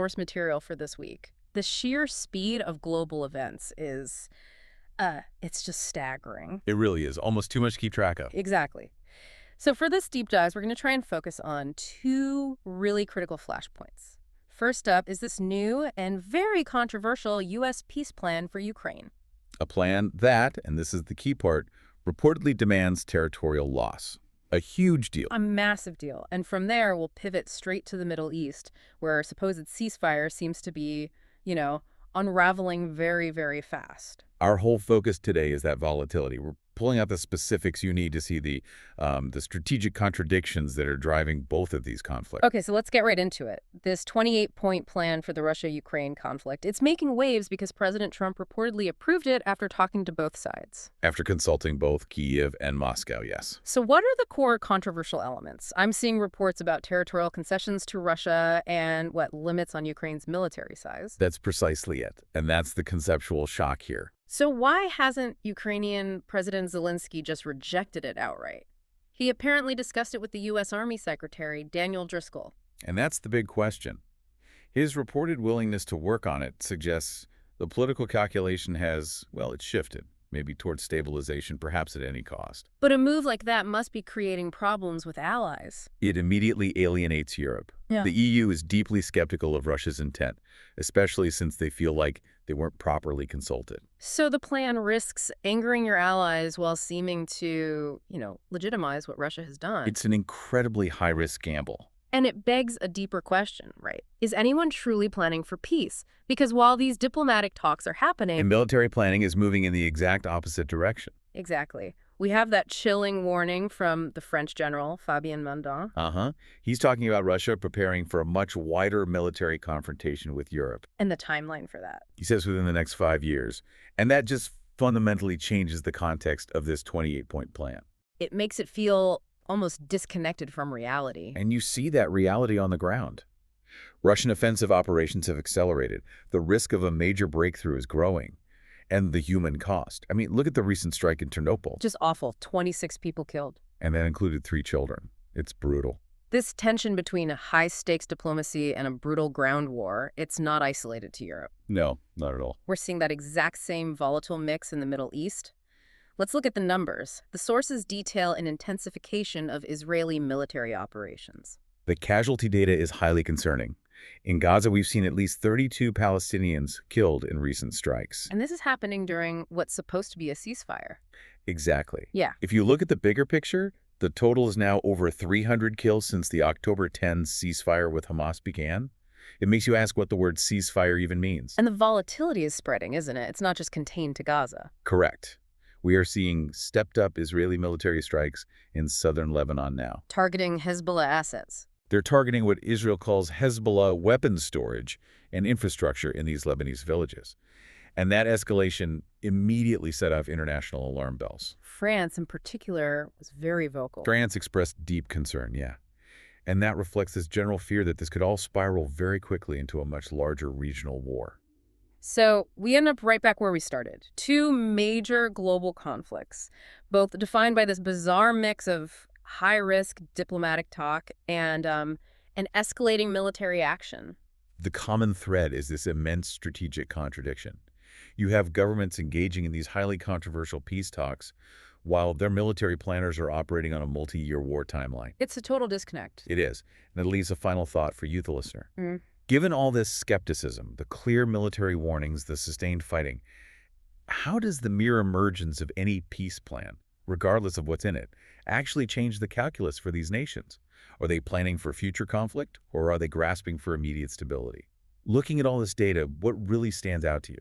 Source material for this week. The sheer speed of global events is, it's just staggering. It really is. Almost too much to keep track of. Exactly. So for this deep dive, we're going to try and focus on two really critical flashpoints. First up is this new and very controversial U.S. peace plan for Ukraine. A plan that, and this is the key part, reportedly demands territorial loss. A huge deal. A massive deal. And from there, we'll pivot straight to the Middle East, where a supposed ceasefire seems to be, unraveling very, very fast. Our whole focus today is that volatility. We're pulling out the specifics you need to see the strategic contradictions that are driving both of these conflicts. Okay, so let's get right into it. This 28-point plan for the Russia-Ukraine conflict, it's making waves because President Trump reportedly approved it after talking to both sides. After consulting both Kyiv and Moscow, yes. So what are the core controversial elements? I'm seeing reports about territorial concessions to Russia and, limits on Ukraine's military size. That's precisely it. And that's the conceptual shock here. So why hasn't Ukrainian President Zelensky just rejected it outright? He apparently discussed it with the U.S. Army Secretary, Daniel Driscoll. And that's the big question. His reported willingness to work on it suggests the political calculation has, it's shifted, maybe towards stabilization, perhaps at any cost. But a move like that must be creating problems with allies. It immediately alienates Europe. Yeah. The EU is deeply skeptical of Russia's intent, especially since they feel like they weren't properly consulted. So the plan risks angering your allies while seeming to, legitimize what Russia has done. It's an incredibly high-risk gamble. And it begs a deeper question, right? Is anyone truly planning for peace? Because while these diplomatic talks are happening... And military planning is moving in the exact opposite direction. Exactly. We have that chilling warning from the French general, Fabien Mandin. He's talking about Russia preparing for a much wider military confrontation with Europe. And the timeline for that. He says within the next 5 years. And that just fundamentally changes the context of this 28-point plan. It makes it feel almost disconnected from reality. And you see that reality on the ground. Russian offensive operations have accelerated. The risk of a major breakthrough is growing. And the human cost. I mean, look at the recent strike in Ternopil. Just awful. 26 people killed. And that included 3 children. It's brutal. This tension between a high-stakes diplomacy and a brutal ground war, it's not isolated to Europe. No, not at all. We're seeing that exact same volatile mix in the Middle East. Let's look at the numbers. The sources detail an intensification of Israeli military operations. The casualty data is highly concerning. In Gaza, we've seen at least 32 Palestinians killed in recent strikes. And this is happening during what's supposed to be a ceasefire. Exactly. Yeah. If you look at the bigger picture, the total is now over 300 kills since the October 10 ceasefire with Hamas began. It makes you ask what the word ceasefire even means. And the volatility is spreading, isn't it? It's not just contained to Gaza. Correct. We are seeing stepped-up Israeli military strikes in southern Lebanon now. Targeting Hezbollah assets. They're targeting what Israel calls Hezbollah weapons storage and infrastructure in these Lebanese villages. And that escalation immediately set off international alarm bells. France, in particular, was very vocal. France expressed deep concern, yeah. And that reflects this general fear that this could all spiral very quickly into a much larger regional war. So we end up right back where we started. Two major global conflicts, both defined by this bizarre mix of high-risk diplomatic talk and an escalating military action. The common thread is this immense strategic contradiction. You have governments engaging in these highly controversial peace talks while their military planners are operating on a multi-year war timeline. It's a total disconnect. It is. And it leaves a final thought for you, the listener. Given all this skepticism, the clear military warnings, the sustained fighting, how does the mere emergence of any peace plan, regardless of what's in it, actually change the calculus for these nations? Are they planning for future conflict, or are they grasping for immediate stability? Looking at all this data, what really stands out to you?